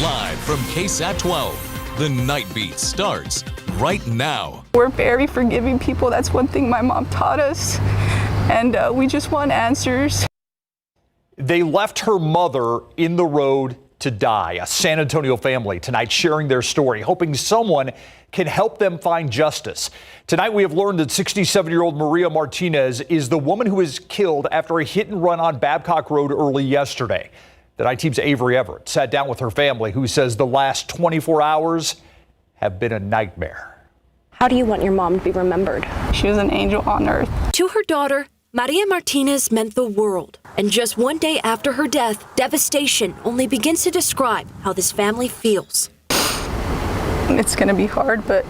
Live from KSAT 12, the Nightbeat starts right now. We're very forgiving people. That's one thing my mom taught us. And we just want answers. They left her mother in the road to die. A San Antonio family tonight sharing their story, hoping someone can help them find justice. Tonight we have learned that 67-year-old Maria Martinez is the woman who was killed after a hit and run on Babcock Road early yesterday. The Night Team's Avery Everett sat down with her family, who says the last 24 hours have been a nightmare. How do you want your mom to be remembered? She was an angel on earth. To her daughter, Maria Martinez meant the world. And just one day after her death, devastation only begins to describe how this family feels. It's going to be hard, but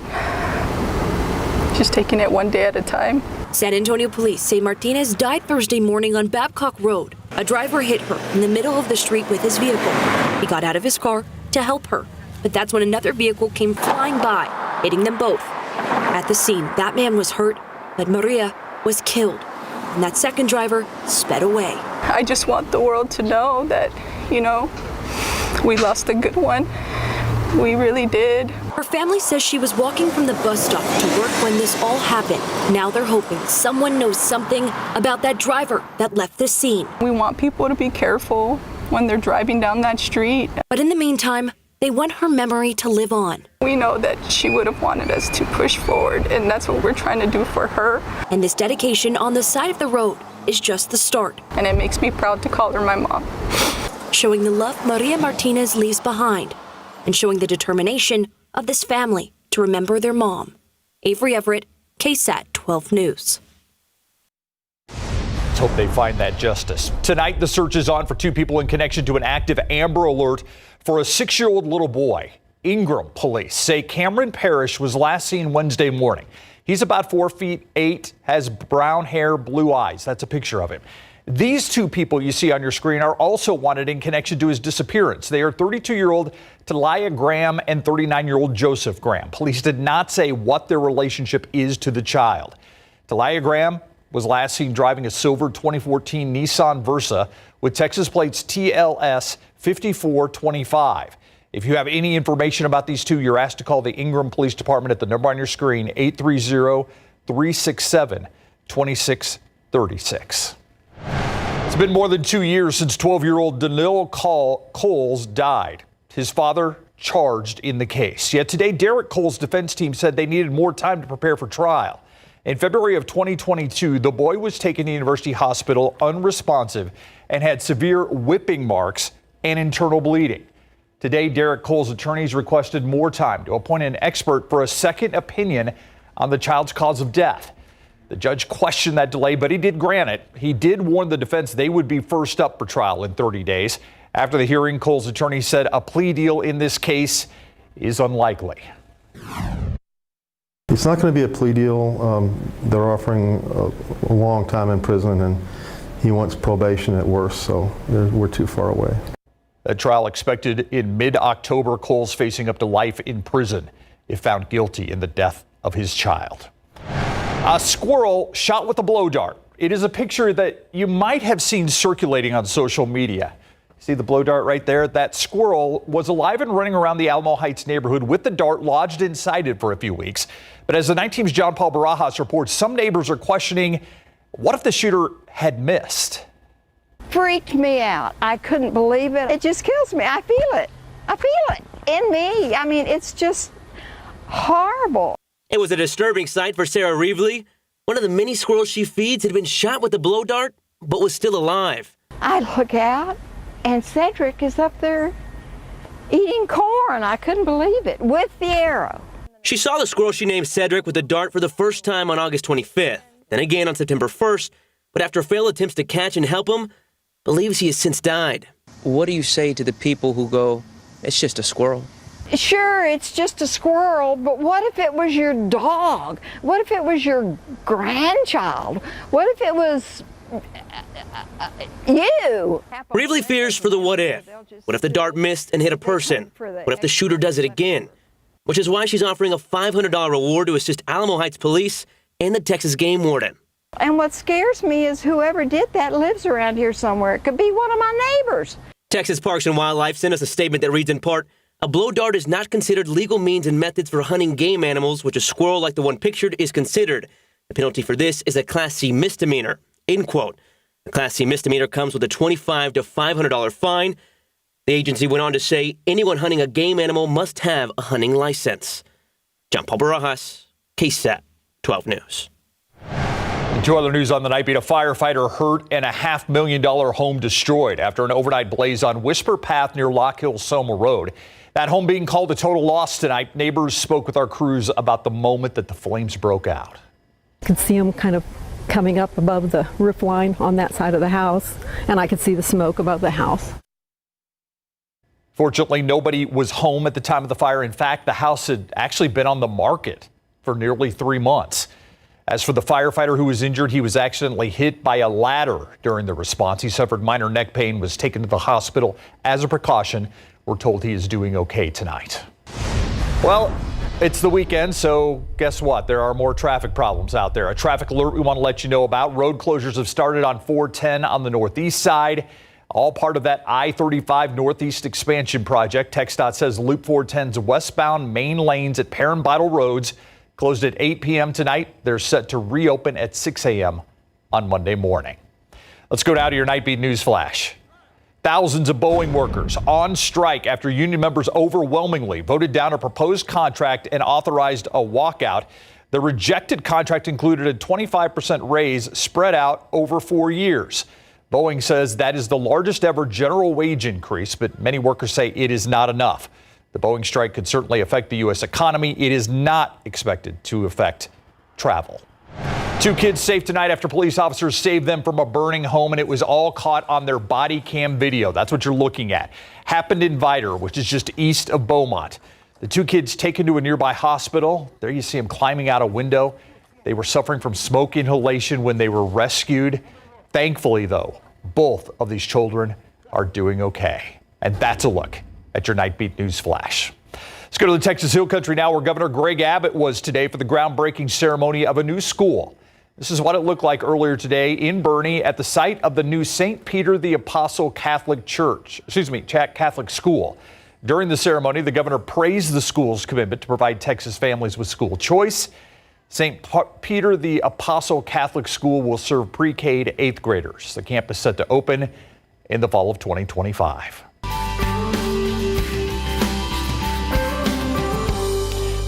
just taking it one day at a time. San Antonio police say Martinez died Thursday morning on Babcock Road. A driver hit her in the middle of the street with his vehicle. He got out of his car to help her, but that's when another vehicle came flying by, hitting them both. At the scene, that man was hurt, but Maria was killed, and that second driver sped away. I just want the world to know that, we lost a good one. We really did. Her family says she was walking from the bus stop to work when this all happened. Now they're hoping someone knows something about that driver that left the scene. We want people to be careful when they're driving down that street. But in the meantime, they want her memory to live on. We know that she would have wanted us to push forward, and that's what we're trying to do for her. And this dedication on the side of the road is just the start. And it makes me proud to call her my mom. Showing the love Maria Martinez leaves behind, and showing the determination of this family to remember their mom. Avery Everett, KSAT 12 News. Let's hope they find that justice. Tonight, the search is on for two people in connection to an active Amber Alert for a 6-year-old little boy. Ingram police say Cameron Parrish was last seen Wednesday morning. He's about 4'8", has brown hair, blue eyes. That's a picture of him. These two people you see on your screen are also wanted in connection to his disappearance. They are 32-year-old Talia Graham and 39-year-old Joseph Graham. Police did not say what their relationship is to the child. Talia Graham was last seen driving a silver 2014 Nissan Versa with Texas plates TLS 5425. If you have any information about these two, you're asked to call the Ingram Police Department at the number on your screen, 830-367-2636. It's been more than 2 years since 12-year-old Danilo Coles died. His father charged in the case. Yet today, Derek Cole's defense team said they needed more time to prepare for trial. In February of 2022, the boy was taken to University Hospital unresponsive and had severe whipping marks and internal bleeding. Today, Derek Cole's attorneys requested more time to appoint an expert for a second opinion on the child's cause of death. The judge questioned that delay, but he did grant it. He did warn the defense they would be first up for trial in 30 days. After the hearing, Cole's attorney said a plea deal in this case is unlikely. It's not going to be a plea deal. They're offering a long time in prison, and he wants probation at worst, so we're too far away. A trial expected in mid-October. Cole's facing up to life in prison if found guilty in the death of his child. A squirrel shot with a blow dart. It is a picture that you might have seen circulating on social media. See the blow dart right there? That squirrel was alive and running around the Alamo Heights neighborhood with the dart lodged inside it for a few weeks. But as the Night Team's John Paul Barajas reports, some neighbors are questioning, what if the shooter had missed? Freaked me out. I couldn't believe it. It just kills me. I feel it. I feel it in me. I mean, it's just horrible. It was a disturbing sight for Sarah Reevely. One of the many squirrels she feeds had been shot with a blow dart, but was still alive. I look out, and Cedric is up there eating corn. I couldn't believe it, with the arrow. She saw the squirrel she named Cedric with the dart for the first time on August 25th, then again on September 1st, but after failed attempts to catch and help him, believes he has since died. What do you say to the people who go, it's just a squirrel? Sure, it's just a squirrel, but what if it was your dog? What if it was your grandchild? What if it was you? Reevely fears for the what if. What if the dart missed and hit a person? What if the shooter does it again? Which is why she's offering a $500 reward to assist Alamo Heights Police and the Texas Game Warden. And what scares me is whoever did that lives around here somewhere. It could be one of my neighbors. Texas Parks and Wildlife sent us a statement that reads in part, A blow dart is not considered legal means and methods for hunting game animals, which a squirrel like the one pictured is considered. The penalty for this is a Class C misdemeanor, end quote. The Class C misdemeanor comes with a $25 to $500 fine. The agency went on to say anyone hunting a game animal must have a hunting license. John Paul Barajas, KSAT 12 News. Two other news on the Nightbeat. A firefighter hurt and a $500,000 home destroyed after an overnight blaze on Whisper Path near Lock Hill Soma Road. That home being called a total loss tonight. Neighbors spoke with our crews about the moment that the flames broke out. I could see them kind of coming up above the roof line on that side of the house, and I could see the smoke above the house. Fortunately, nobody was home at the time of the fire. In fact, the house had actually been on the market for nearly 3 months. As for the firefighter who was injured, he was accidentally hit by a ladder during the response. He suffered minor neck pain, was taken to the hospital as a precaution. We're told he is doing okay tonight. Well, it's the weekend, so guess what? There are more traffic problems out there. A traffic alert we want to let you know about. Road closures have started on 410 on the northeast side. All part of that I-35 Northeast expansion project. TxDOT says Loop 410's westbound main lanes at Perrin Vital Roads closed at 8 p.m. tonight. They're set to reopen at 6 a.m. on Monday morning. Let's go now to your Nightbeat News Flash. Thousands of Boeing workers on strike after union members overwhelmingly voted down a proposed contract and authorized a walkout. The rejected contract included a 25% raise spread out over 4 years. Boeing says that is the largest ever general wage increase, but many workers say it is not enough. The Boeing strike could certainly affect the U.S. economy. It is not expected to affect travel. 2 kids safe tonight after police officers saved them from a burning home, and it was all caught on their body cam video. That's what you're looking at. Happened in Vidor, which is just east of Beaumont. The 2 kids taken to a nearby hospital. There you see them climbing out a window. They were suffering from smoke inhalation when they were rescued. Thankfully, though, both of these children are doing okay. And that's a look at your Nightbeat News Flash. Let's go to the Texas Hill Country now, where Governor Greg Abbott was today for the groundbreaking ceremony of a new school. This is what it looked like earlier today in Boerne at the site of the new St. Peter the Apostle Catholic School. During the ceremony, the governor praised the school's commitment to provide Texas families with school choice. St. Peter the Apostle Catholic School will serve pre-K to 8th graders. The campus set to open in the fall of 2025.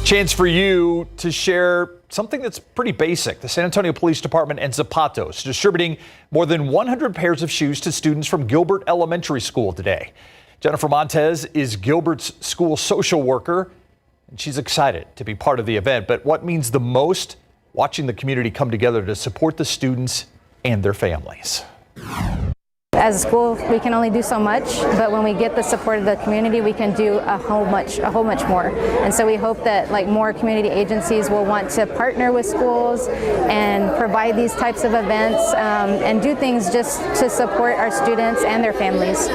Chance for you to share something that's pretty basic. The San Antonio Police Department and Zapatos distributing more than 100 pairs of shoes to students from Gilbert Elementary School today. Jennifer Montez is Gilbert's school social worker, and she's excited to be part of the event. But what means the most? Watching the community come together to support the students and their families. As a school, we can only do so much, but when we get the support of the community, we can do a whole much more. And so we hope that more community agencies will want to partner with schools and provide these types of events and do things just to support our students and their families.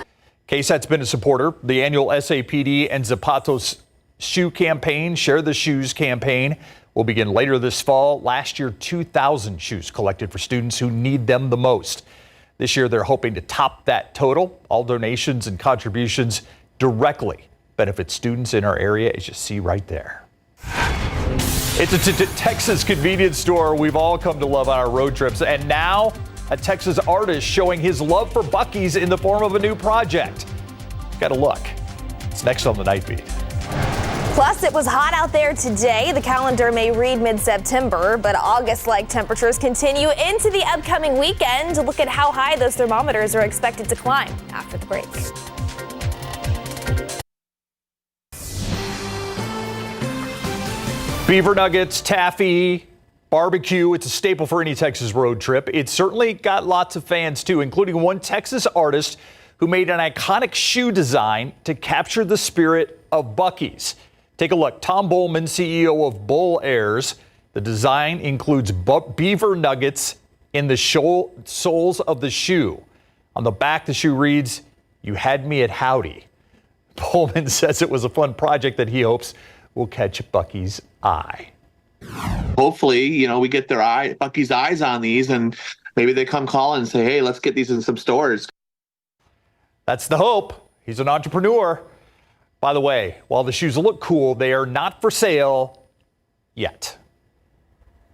KSAT's been a supporter. The annual SAPD and Zapatos shoe campaign, Share the Shoes campaign, will begin later this fall. Last year, 2,000 shoes collected for students who need them the most. This year, they're hoping to top that total. All donations and contributions directly benefit students in our area, as you see right there. It's a Texas convenience store we've all come to love on our road trips. And now, a Texas artist showing his love for Buc-ee's in the form of a new project. Got a look. It's next on the Nightbeat. Plus, it was hot out there today. The calendar may read mid-September, but August-like temperatures continue into the upcoming weekend. Look at how high those thermometers are expected to climb after the break. Beaver nuggets, taffy, barbecue. It's a staple for any Texas road trip. It's certainly got lots of fans, too, including one Texas artist who made an iconic shoe design to capture the spirit of Buc-ee's. Take a look. Tom Bowman, CEO of Bull Airs. The design includes beaver nuggets in the soles of the shoe. On the back, the shoe reads, "You had me at howdy." Bowman says it was a fun project that he hopes will catch Buc-ee's eye. Hopefully, we get Buc-ee's eyes on these, and maybe they come calling and say, "Hey, let's get these in some stores." That's the hope. He's an entrepreneur. By the way, while the shoes look cool, they are not for sale yet.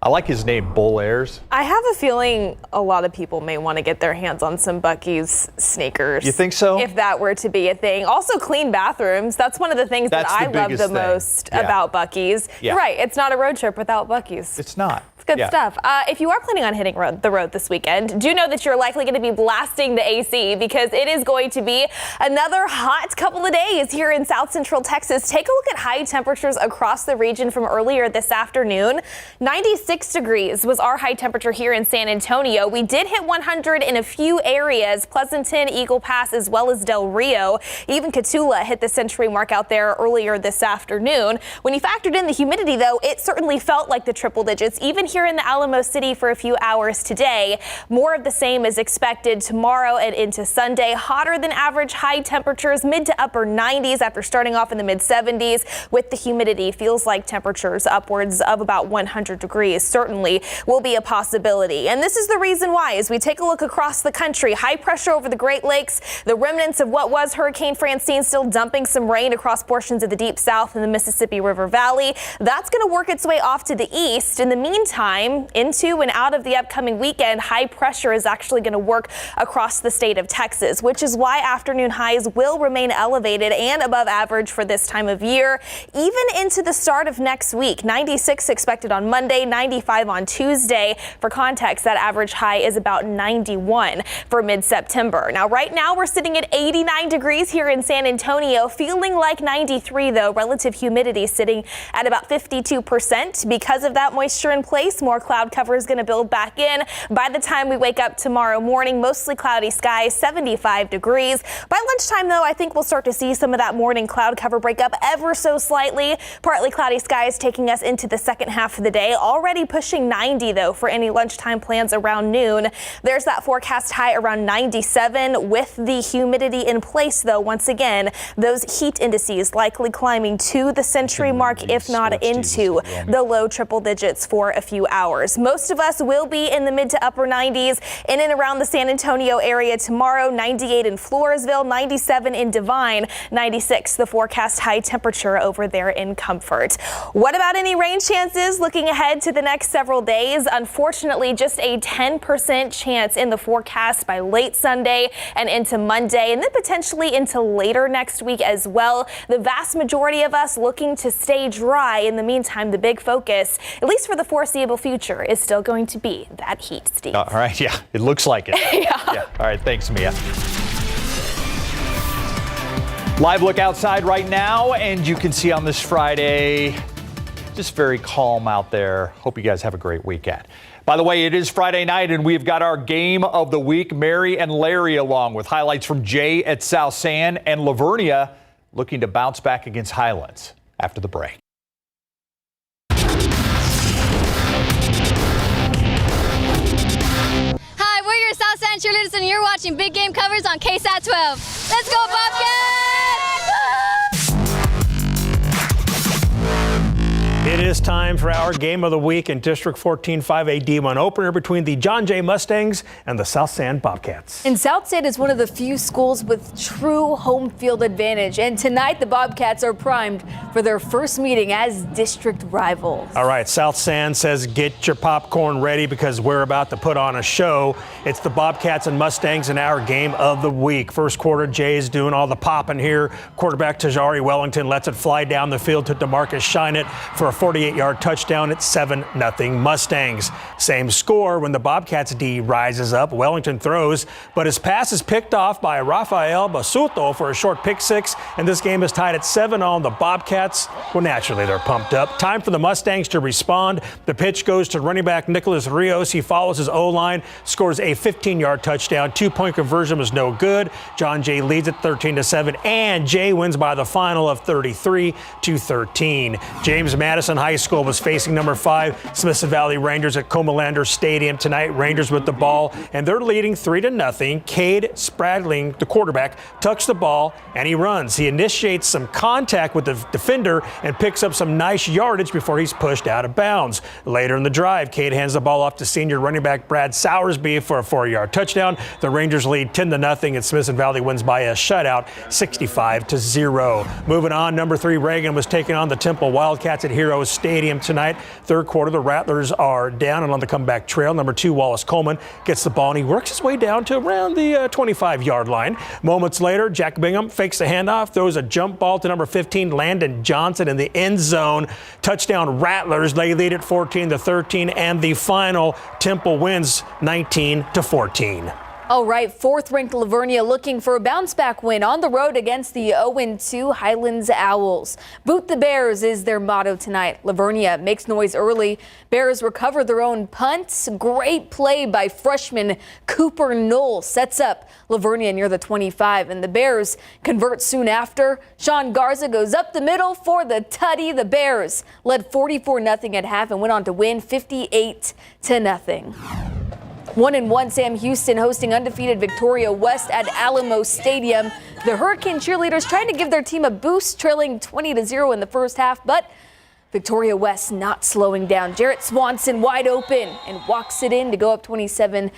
I like his name, Bull Airs. I have a feeling a lot of people may want to get their hands on some Buc-ee's sneakers. You think so? If that were to be a thing. Also, clean bathrooms. That's one of the things that I love the most about Buc-ee's. Yeah. You're right. It's not a road trip without Buc-ee's. It's not. Good stuff. If you are planning on hitting the road this weekend, do know that you're likely going to be blasting the AC because it is going to be another hot couple of days here in South Central Texas. Take a look at high temperatures across the region from earlier this afternoon. 96 degrees was our high temperature here in San Antonio. We did hit 100 in a few areas, Pleasanton, Eagle Pass, as well as Del Rio. Even Cotulla hit the century mark out there earlier this afternoon. When you factored in the humidity, though, it certainly felt like the triple digits, even here in the Alamo City for a few hours today. More of the same is expected tomorrow and into Sunday. Hotter than average high temperatures, mid to upper 90s after starting off in the mid 70s. With the humidity, feels like temperatures upwards of about 100 degrees certainly will be a possibility. And this is the reason why, as we take a look across the country, high pressure over the Great Lakes, the remnants of what was Hurricane Francine still dumping some rain across portions of the Deep South and the Mississippi River Valley. That's going to work its way off to the east. In the meantime, into and out of the upcoming weekend, high pressure is actually going to work across the state of Texas, which is why afternoon highs will remain elevated and above average for this time of year, even into the start of next week. 96 expected on Monday, 95 on Tuesday. For context, that average high is about 91 for mid-September. Now, right now, we're sitting at 89 degrees here in San Antonio, feeling like 93, though. Relative humidity sitting at about 52%. Because of that moisture in place, more cloud cover is going to build back in. By the time we wake up tomorrow morning, mostly cloudy skies, 75 degrees. By lunchtime, though, I think we'll start to see some of that morning cloud cover break up ever so slightly. Partly cloudy skies taking us into the second half of the day. Already pushing 90, though, for any lunchtime plans around noon. There's that forecast high around 97 with the humidity in place, though. Once again, those heat indices likely climbing to the century mark, if not into the low triple digits for a few hours. Most of us will be in the mid to upper 90s in and around the San Antonio area tomorrow. 98 in Floresville, 97 in Divine, 96 the forecast high temperature over there in Comfort. What about any rain chances looking ahead to the next several days? Unfortunately, just a 10% chance in the forecast by late Sunday and into Monday, and then potentially into later next week as well. The vast majority of us looking to stay dry. In the meantime, the big focus, at least for the foreseeable future, is still going to be that heat, Steve. All right, yeah, it looks like it. Yeah. All right, thanks, Mia. Live look outside right now, and you can see on this Friday, just very calm out there. Hope you guys have a great weekend. By the way, it is Friday night, and we've got our game of the week. Mary and Larry along with highlights from Jay at South San and Lavernia looking to bounce back against Highlands after the break. Hi, we're your South San cheerleaders, and you're watching Big Game Covers on KSAT 12. Let's go, Bobcats! It is time for our game of the week in District 14 5A D1 opener between the John Jay Mustangs and the South San Bobcats. And South San is one of the few schools with true home field advantage. And tonight the Bobcats are primed for their first meeting as district rivals. All right, South San says get your popcorn ready because we're about to put on a show. It's the Bobcats and Mustangs in our game of the week. First quarter, Jay's doing all the popping here. Quarterback Tajari Wellington lets it fly down the field to DeMarcus Shinett for a 48-yard touchdown at 7-0 Mustangs. Same score when the Bobcats D rises up. Wellington throws, but his pass is picked off by Rafael Basuto for a short pick six, and this game is tied at 7-0. The Bobcats, well, naturally, they're pumped up. Time for the Mustangs to respond. The pitch goes to running back Nicholas Rios. He follows his O-line, scores a 15-yard touchdown. 2-point conversion was no good. John Jay leads at 13-7, and Jay wins by the final of 33-13. James Madison High High School was facing number 5 Smithson Valley Rangers at Comalander Stadium tonight. Rangers with the ball, and they're leading 3-0. Cade Spradling, the quarterback, tucks the ball and he runs. He initiates some contact with the defender and picks up some nice yardage before he's pushed out of bounds. Later in the drive, Cade hands the ball off to senior running back Brad Sowersby for a 4-yard touchdown. The Rangers lead 10-0, and Smithson Valley wins by a shutout, 65-0. Moving on, number 3 Reagan was taking on the Temple Wildcats at Heroes Stadium tonight. Third quarter, the Rattlers are down and on the comeback trail. Number 2 Wallace Coleman gets the ball and he works his way down to around the 25-yard line. Moments later, Jack Bingham fakes the handoff, throws a jump ball to number 15 Landon Johnson in the end zone. Touchdown Rattlers. They lead at 14-13, and the final, Temple wins 19-14. All right, 4th-ranked Livonia looking for a bounce-back win on the road against the 0-2 Highlands Owls. Boot the Bears is their motto tonight. Livonia makes noise early. Bears recover their own punt. Great play by freshman Cooper Knoll sets up Livonia near the 25, and the Bears convert soon after. Sean Garza goes up the middle for the tutty. The Bears led 44-0 at half and went on to win 58-0. 1-1 Sam Houston hosting undefeated Victoria West at Alamo Stadium. The Hurricane cheerleaders trying to give their team a boost, trailing 20-0 in the first half, but Victoria West not slowing down. Jarrett Swanson wide open and walks it in to go up 27-0.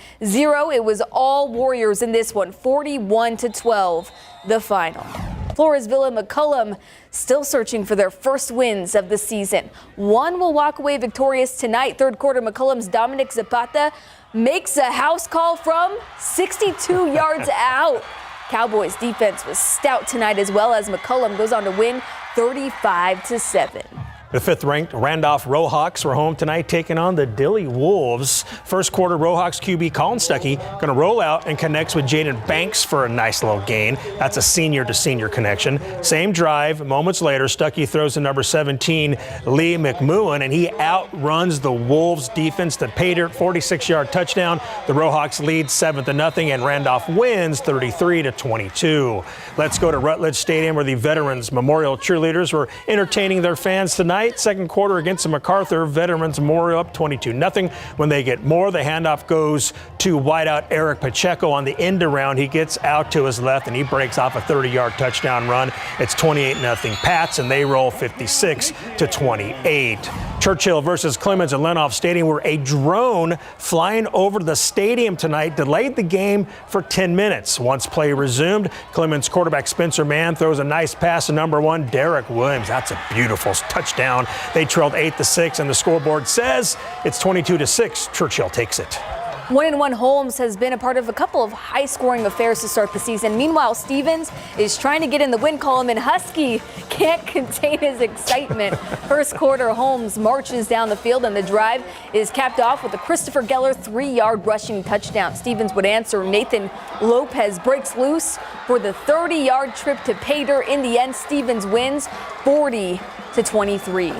It was all Warriors in this one, 41-12, the final. Floresville and McCullum still searching for their first wins of the season. One will walk away victorious tonight. Third quarter, McCullum's Dominic Zapata makes a house call from 62 yards out. Cowboys defense was stout tonight as well, as McCullum goes on to win 35-7. The 5th-ranked Randolph Rohawks were home tonight taking on the Dilley Wolves. First quarter, Rohawks QB Colin Stuckey going to roll out and connects with Jaden Banks for a nice little gain. That's a senior-to-senior connection. Same drive, moments later, Stuckey throws to number 17, Lee McMullen, and he outruns the Wolves defense. The Paydirt 46-yard touchdown. The Rohawks lead 7-0, and Randolph wins 33-22. Let's go to Rutledge Stadium, where the Veterans Memorial cheerleaders were entertaining their fans tonight. Second quarter against the MacArthur Veterans Memorial up 22-0. When they get more, the handoff goes to wideout Eric Pacheco on the end around. He gets out to his left and he breaks off a 30-yard touchdown run. It's 28-0 Pats, and they roll 56-28. Churchill versus Clemens at Lenoff Stadium, where a drone flying over the stadium tonight delayed the game for 10 minutes. Once play resumed, Clemens quarterback Spencer Mann throws a nice pass to number 1 Derek Williams. That's a beautiful touchdown. They trailed 8-6, and the scoreboard says it's 22-6. Churchill takes it. 1-1 Holmes has been a part of a couple of high-scoring affairs to start the season. Meanwhile, Stevens is trying to get in the win column, and Husky can't contain his excitement. First quarter, Holmes marches down the field, and the drive is capped off with a Christopher Geller 3-yard rushing touchdown. Stevens would answer. Nathan Lopez breaks loose for the 30-yard trip to Paydirt. In the end, Stevens wins 40-23.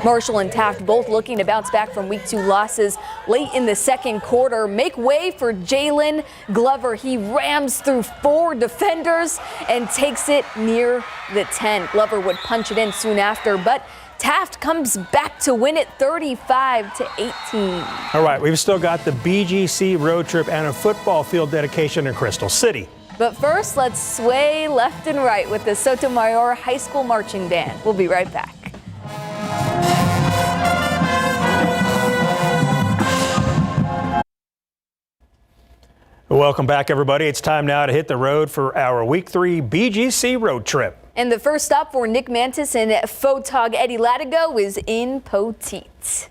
Marshall and Taft both looking to bounce back from week 2 losses late in the second quarter. Make way for Jalen Glover. He rams through 4 defenders and takes it near the 10. Glover would punch it in soon after, but Taft comes back to win it 35-18. All right, we've still got the BGC road trip and a football field dedication in Crystal City. But first, let's sway left and right with the Sotomayor High School Marching Band. We'll be right back. Welcome back, everybody. It's time now to hit the road for our Week 3 BGC road trip. And the first stop for Nick Mantis and Photog Eddie Latigo is in Poteet.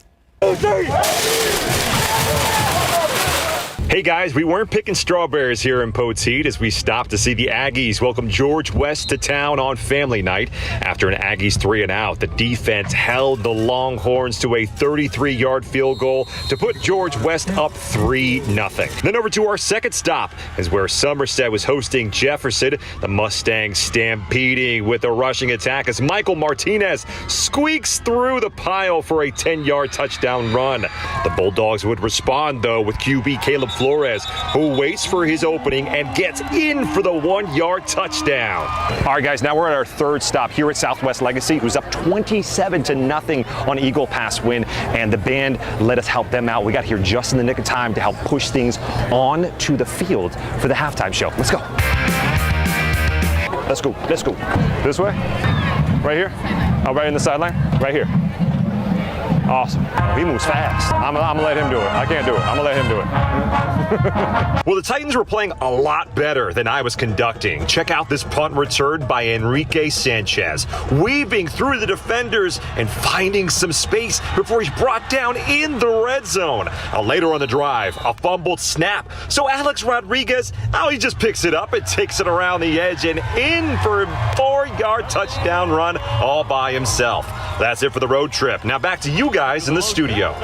Hey guys, we weren't picking strawberries here in Poteet as we stopped to see the Aggies welcome George West to town on family night. After an Aggies 3-and-out, the defense held the Longhorns to a 33-yard field goal to put George West up 3-0. Then over to our second stop is where Somerset was hosting Jefferson. The Mustangs stampeding with a rushing attack as Michael Martinez squeaks through the pile for a 10-yard touchdown run. The Bulldogs would respond, though, with QB Caleb Flores, who waits for his opening and gets in for the 1-yard touchdown. All right, guys, now we're at our third stop here at Southwest Legacy, who's up 27-0 on Eagle Pass win, and the band let us help them out. We got here just in the nick of time to help push things on to the field for the halftime show. Let's go. Let's go. Let's go. This way? Right here? Oh, right in the sideline? Right here. Awesome. Oh, he moves fast. I'm gonna let him do it. I can't do it. I'm gonna let him do it. Well, the Titans were playing a lot better than I was conducting. Check out this punt return by Enrique Sanchez, weaving through the defenders and finding some space before he's brought down in the red zone. Later on the drive, a fumbled snap. So Alex Rodriguez, he just picks it up and takes it around the edge and in for a 4-yard touchdown run all by himself. That's it for the road trip. Now back to you guys in the studio.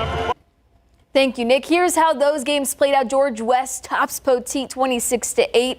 Thank you, Nick. Here's how those games played out. George West tops Poteet 26-8.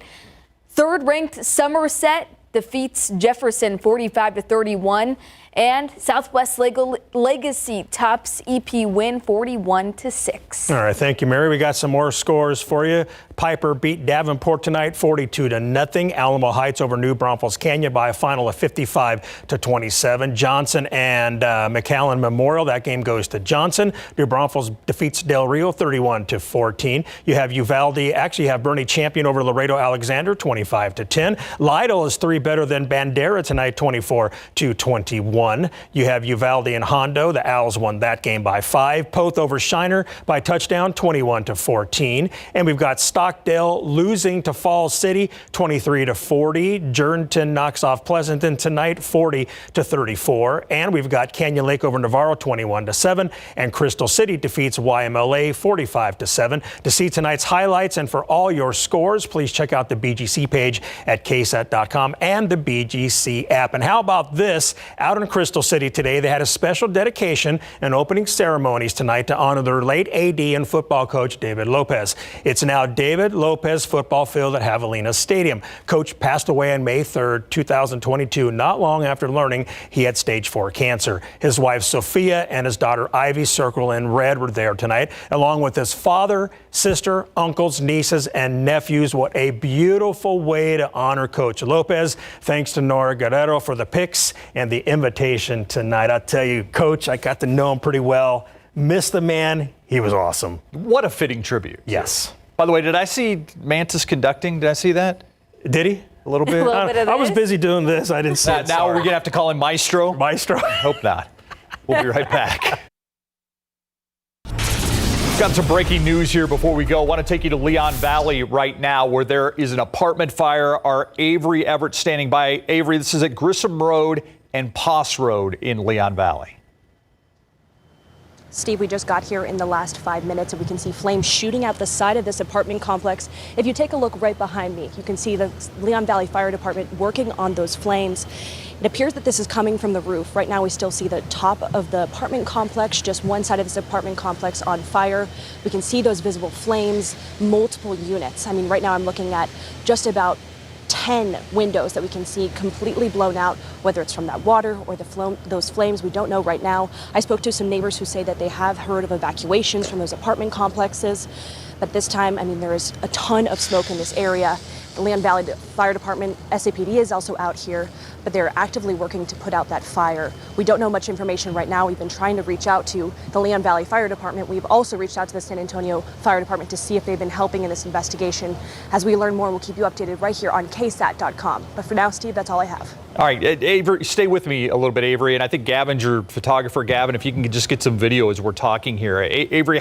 Third-ranked Somerset defeats Jefferson 45-31. And Southwest Legacy tops EP Win 41-6. All right, thank you, Mary. We got some more scores for you. Piper beat Davenport tonight 42-0. Alamo Heights over New Braunfels Canyon by a final of 55-27. Johnson and McAllen Memorial, that game goes to Johnson. New Braunfels defeats Del Rio 31-14. You have Uvalde, actually you have Bernie Champion over Laredo Alexander 25-10. Lytle is 3 better than Bandera tonight 24-21. You have Uvalde and Hondo. The Owls won that game by 5. Poth over Shiner by touchdown 21-14. And we've got Stockdale losing to Falls City 23-40. Jernton knocks off Pleasanton tonight 40-34. And we've got Canyon Lake over Navarro 21-7. And Crystal City defeats YMLA 45-7. To see tonight's highlights and for all your scores, please check out the BGC page at KSAT.com and the BGC app. And how about this? Out in Crystal City today, they had a special dedication and opening ceremonies tonight to honor their late AD and football coach, David Lopez. It's now David Lopez Football Field at Javelina Stadium. Coach passed away on May 3rd, 2022, not long after learning he had stage 4 cancer. His wife, Sophia, and his daughter, Ivy, circled in red, were there tonight, along with his father, sister, uncles, nieces, and nephews. What a beautiful way to honor Coach Lopez. Thanks to Nora Guerrero for the pics and the invitation tonight. I'll tell you, Coach, I got to know him pretty well. Miss the man. He was awesome. What a fitting tribute. Yes. By the way, did I see Mantis conducting? Did I see that? Did he? A little bit? I was busy doing this. I didn't see it. Now we're going to have to call him Maestro? Maestro? I hope not. We'll be right back. Got some breaking news here before we go. I want to take you to Leon Valley right now where there is an apartment fire. Our Avery Everett standing by. Avery, this is at Grissom Road and Poss Road in Leon Valley. Steve, we just got here in the last 5 minutes and we can see flames shooting out the side of this apartment complex. If you take a look right behind me, you can see the Leon Valley Fire Department working on those flames. It appears that this is coming from the roof. Right now we still see the top of the apartment complex, just one side of this apartment complex on fire. We can see those visible flames, multiple units. I mean, right now I'm looking at just about 10 windows that we can see completely blown out, whether it's from that water or those flames. We don't know right now. I spoke to some neighbors who say that they have heard of evacuations from those apartment complexes. But this time, I mean, there is a ton of smoke in this area. The Leon Valley Fire Department, SAPD, is also out here, but they're actively working to put out that fire. We don't know much information right now. We've been trying to reach out to the Leon Valley Fire Department. We've also reached out to the San Antonio Fire Department to see if they've been helping in this investigation. As we learn more, we'll keep you updated right here on KSAT.com. But for now, Steve, that's all I have. All right, Avery, stay with me a little bit, Avery. And I think Gavin's your photographer. Gavin, if you can just get some video as we're talking here. Avery,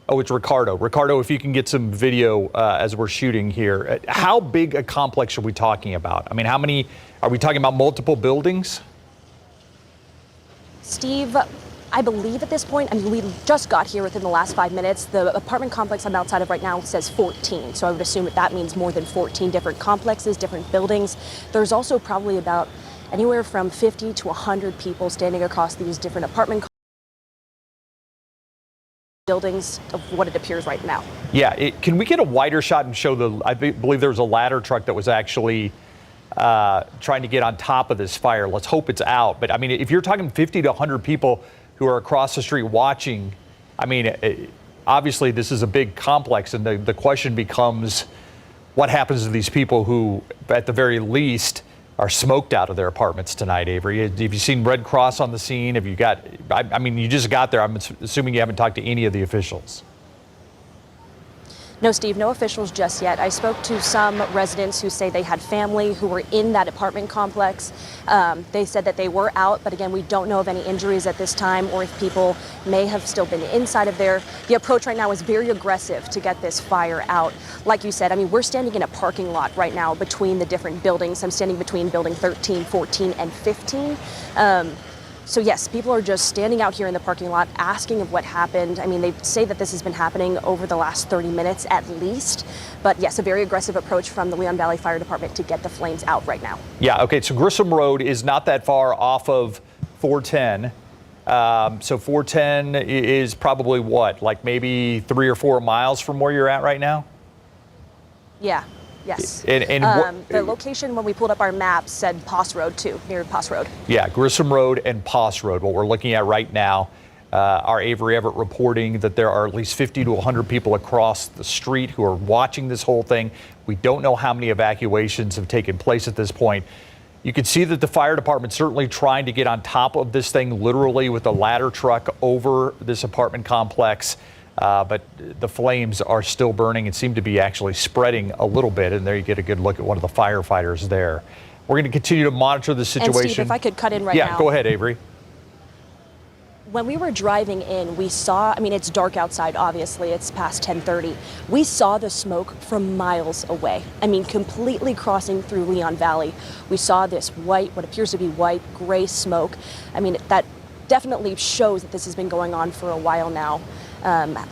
Oh, it's Ricardo. Ricardo, if you can get some video as we're shooting here. How big a complex are we talking about? I mean, how many, are we talking about multiple buildings? Steve, I believe at this point, I mean, we just got here within the last 5 minutes. The apartment complex I'm outside of right now says 14. So I would assume that means more than 14 different complexes, different buildings. There's also probably about anywhere from 50 to 100 people standing across these different apartment buildings of what it appears right now. Yeah, can we get a wider shot and show I believe there was a ladder truck that was actually trying to get on top of this fire. Let's hope it's out. But I mean, if you're talking 50 to 100 people who are across the street watching, I mean, obviously this is a big complex, and the question becomes, what happens to these people who, at the very least, are smoked out of their apartments tonight, Avery? Have you seen Red Cross on the scene? Have you got, I mean, you just got there. I'm assuming you haven't talked to any of the officials. No, Steve, no officials just yet. I spoke to some residents who say they had family who were in that apartment complex. They said that they were out, but again, we don't know of any injuries at this time or if people may have still been inside of there. The approach right now is very aggressive to get this fire out. Like you said, I mean, we're standing in a parking lot right now between the different buildings. I'm standing between building 13, 14, and 15. So yes, people are just standing out here in the parking lot asking of what happened. I mean, they say that this has been happening over the last 30 minutes at least. But yes, a very aggressive approach from the Leon Valley Fire Department to get the flames out right now. Yeah, okay, so Grissom Road is not that far off of 410. So 410 is probably what, like maybe 3 or 4 miles from where you're at right now? Yeah. Yes. And the location when we pulled up our map said Poss Road too, near Poss Road. Yeah, Grissom Road and Poss Road. What we're looking at right now, our Avery Everett reporting that there are at least 50 to 100 people across the street who are watching this whole thing. We don't know how many evacuations have taken place at this point. You can see that the fire department certainly trying to get on top of this thing, literally with a ladder truck over this apartment complex. But the flames are still burning and seem to be actually spreading a little bit. And there you get a good look at one of the firefighters there. We're going to continue to monitor the situation. And Steve, if I could cut in right now. Yeah, go ahead, Avery. When we were driving in, we saw, I mean, it's dark outside, obviously. It's past 10:30. We saw the smoke from miles away. I mean, completely crossing through Leon Valley. We saw this white, what appears to be white, gray smoke. I mean, that definitely shows that this has been going on for a while now.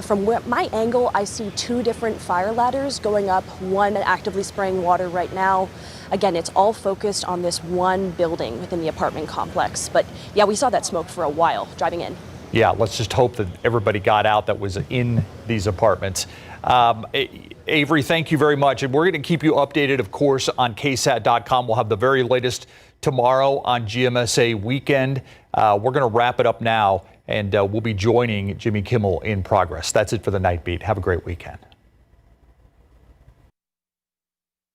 From my angle, I see 2 different fire ladders going up, one actively spraying water right now. Again, it's all focused on this one building within the apartment complex. But yeah, we saw that smoke for a while driving in. Yeah, let's just hope that everybody got out that was in these apartments. Avery, thank you very much. And we're going to keep you updated, of course, on KSAT.com. We'll have the very latest tomorrow on GMSA weekend. We're going to wrap it up now. And we'll be joining Jimmy Kimmel in Progress. That's it for the Night Beat. Have a great weekend.